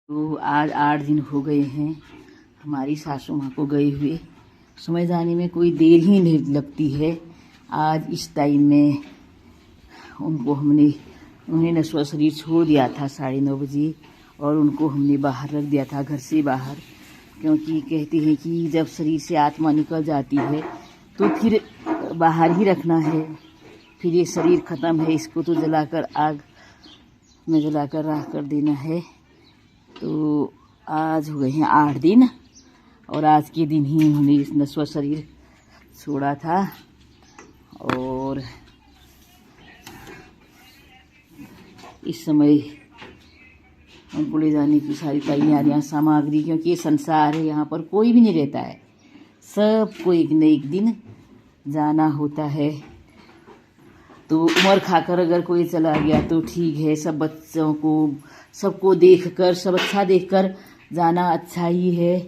तो आज 8 दिन हो गए हैं हमारी सासू माँ को गए हुए। समय जाने में कोई देर ही नहीं लगती है। आज इस टाइम में उन्हें नश्वर शरीर छोड़ दिया था 9:30 बजे और उनको हमने बाहर रख दिया था, घर से बाहर, क्योंकि कहते हैं कि जब शरीर से आत्मा निकल जाती है तो फिर बाहर ही रखना है। फिर ये शरीर ख़त्म है, इसको तो जलाकर आग में जलाकर राख कर देना है। तो आज हो गए हैं 8 दिन और आज के दिन ही उन्होंने इस नश्वर शरीर छोड़ा था। और इस समय उनको ले जाने की सारी तैयारियां, सामग्री, क्योंकि ये संसार है, यहाँ पर कोई भी नहीं रहता है, सबको एक न एक दिन जाना होता है। तो उम्र खाकर अगर कोई चला गया तो ठीक है, सब बच्चों को सबको देखकर, सब अच्छा देखकर जाना अच्छा ही है,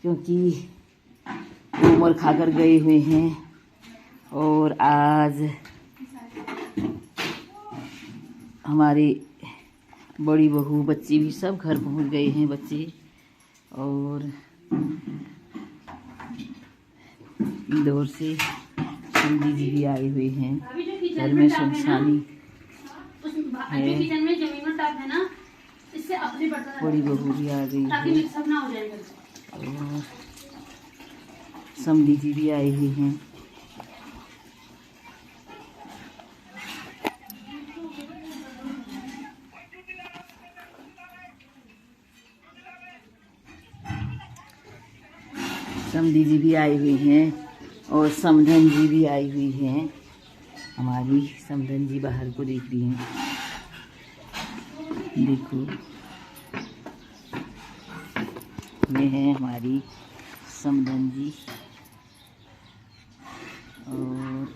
क्योंकि उम्र खाकर गए हुए हैं। और आज हमारे बड़ी बहू, बच्चे भी सब घर पहुंच गए हैं, बच्चे। और इंदौर से समधी जी भी आए हुए हैं। घर में सुनसानी है। बड़ी बहू भी आ गई है और समधी जी भी आए हुए हैं। समधी जी भी आई हुई हैं और समधन जी भी आई हुई हैं। हमारी समधन जी बाहर को देख रही हैं, देखो ये है हमारी समधन जी। और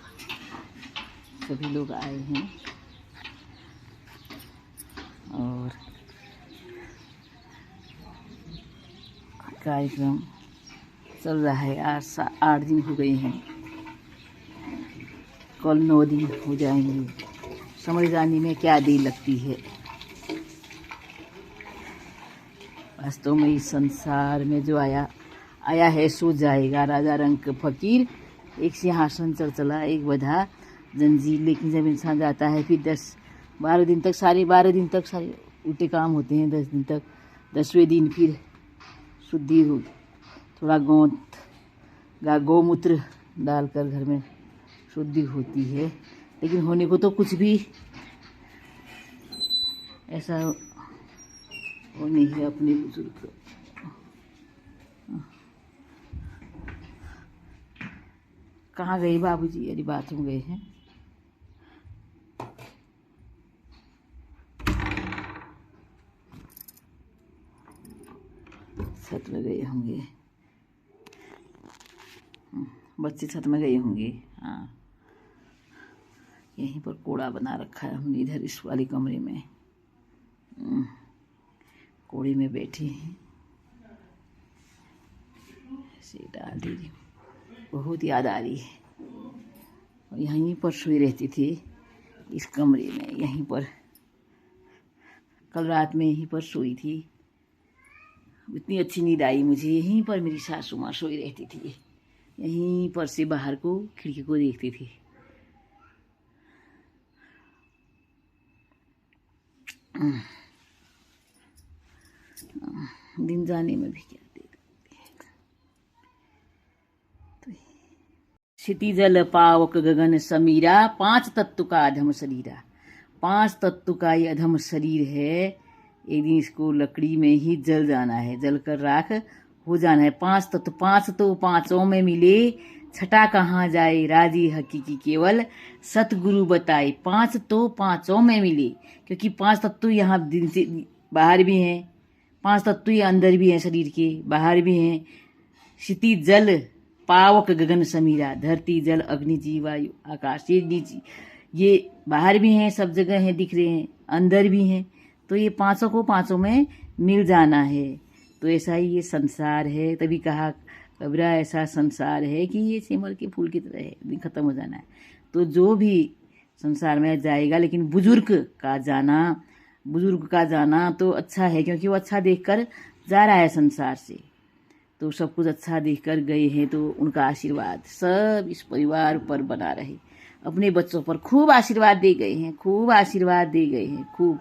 सभी लोग आए हैं और कार्यक्रम चल रहा है। आज 8 दिन हो गए हैं, कल 9 दिन हो जाएंगे। समझ जाने में क्या देर लगती है। वास्तव में इस संसार में जो आया है सो जाएगा। राजा रंक फकीर, एक सिंहासन चल चला, एक बधा जंजीर। लेकिन जब इंसान जाता है फिर 10-12 दिन तक, सारे 12 दिन तक सारे उल्टे काम होते हैं। 10 दिन तक, 10वें दिन फिर शुद्धि हो, थोड़ा गौमूत्र डालकर घर में शुद्धि होती है। लेकिन होने को तो कुछ भी ऐसा वो नहीं है। अपने बुजुर्ग कहाँ गए बाबूजी? अरे बाथरूम गए हैं। छत में गए होंगे, बच्चे छत में गए होंगे। हाँ, यहीं पर कूड़ा बना रखा है हमने, इधर इस वाले कमरे में कूड़े में बैठे हैं। ऐसे डाल दे रही हूँ, बहुत याद आ रही है। और यहीं पर सोई रहती थी, इस कमरे में, यहीं पर। कल रात में यहीं पर सोई थी, इतनी अच्छी नींद आई मुझे। यहीं पर मेरी सासू माँ सोई रहती थी, यहीं पर से बाहर को, खिड़की को देखती थी। दिन जाने में भी क्या देर लगती है। क्षिति जल पावक गगन समीरा, 5 तत्व का अधम शरीरा। 5 तत्व का ये अधम शरीर है। एक दिन इसको लकड़ी में ही जल जाना है, जल कर राख हो जाना है। 5 तत्व, 5 तो 5ओं में मिले, छठा कहाँ जाए राजी हकीकी केवल सतगुरु बताए। 5 तो 5ओं में मिले, क्योंकि 5 तत्व यहाँ दिन से बाहर भी हैं, 5 तत्व ये अंदर भी हैं, शरीर के बाहर भी हैं। क्षिति जल पावक गगन समीरा, धरती जल अग्नि जीव वायु आकाश, ये बाहर भी हैं, सब जगह हैं, दिख रहे हैं, अंदर भी हैं। तो ये 5 को 5 में मिल जाना है। तो ऐसा ही ये संसार है। तभी कहा कबीरा, ऐसा संसार है कि ये सिमल के फूल की तरह है, खत्म हो जाना है। तो जो भी संसार में जाएगा, लेकिन बुजुर्ग का जाना बुजुर्ग का जाना तो अच्छा है, क्योंकि वो अच्छा देखकर जा रहा है संसार से, तो सब कुछ अच्छा देखकर गए हैं। तो उनका आशीर्वाद सब इस परिवार पर बना रहे। अपने बच्चों पर खूब आशीर्वाद दे गए हैं, खूब आशीर्वाद दे गए हैं, खूब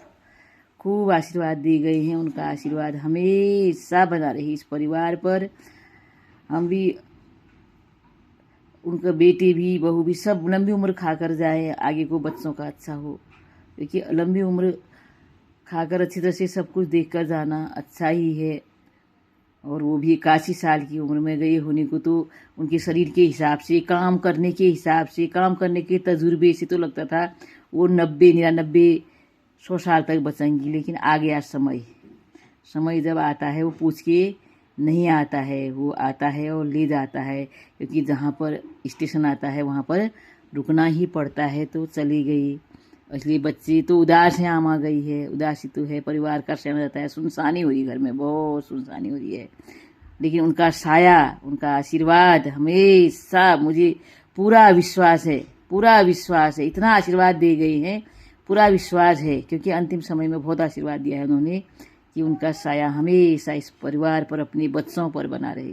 खूब आशीर्वाद दे गए हैं। उनका आशीर्वाद हमेशा बना रहे इस परिवार पर। हम भी, उनके बेटे भी, बहू भी, सब लंबी उम्र खाकर जाए, आगे को बच्चों का अच्छा हो, क्योंकि लंबी उम्र खाकर अच्छी तरह से सब कुछ देखकर जाना अच्छा ही है। और वो भी 81 साल की उम्र में गए होने को, तो उनके शरीर के हिसाब से, काम करने के हिसाब से, काम करने के तजुर्बे से तो लगता था वो 90, 99, 100 साल तक बचेंगी। लेकिन आ गया समय जब आता है वो पूछ के नहीं आता है, वो आता है और ले जाता है, क्योंकि जहाँ पर स्टेशन आता है वहाँ पर रुकना ही पड़ता है। तो चली गई, इसलिए बच्चे तो उदास हैं, आम आ गई है, उदासी तो है, परिवार का सहना जाता है, सुनसानी हो रही, घर में बहुत सुनसानी हो रही है। लेकिन उनका साया, उनका आशीर्वाद हमेशा, मुझे पूरा विश्वास है, पूरा विश्वास है, इतना आशीर्वाद दे गई हैं, पूरा विश्वास है, क्योंकि अंतिम समय में बहुत आशीर्वाद दिया है उन्होंने, कि उनका साया हमेशा इस परिवार पर, अपने बच्चों पर बना रहेगा।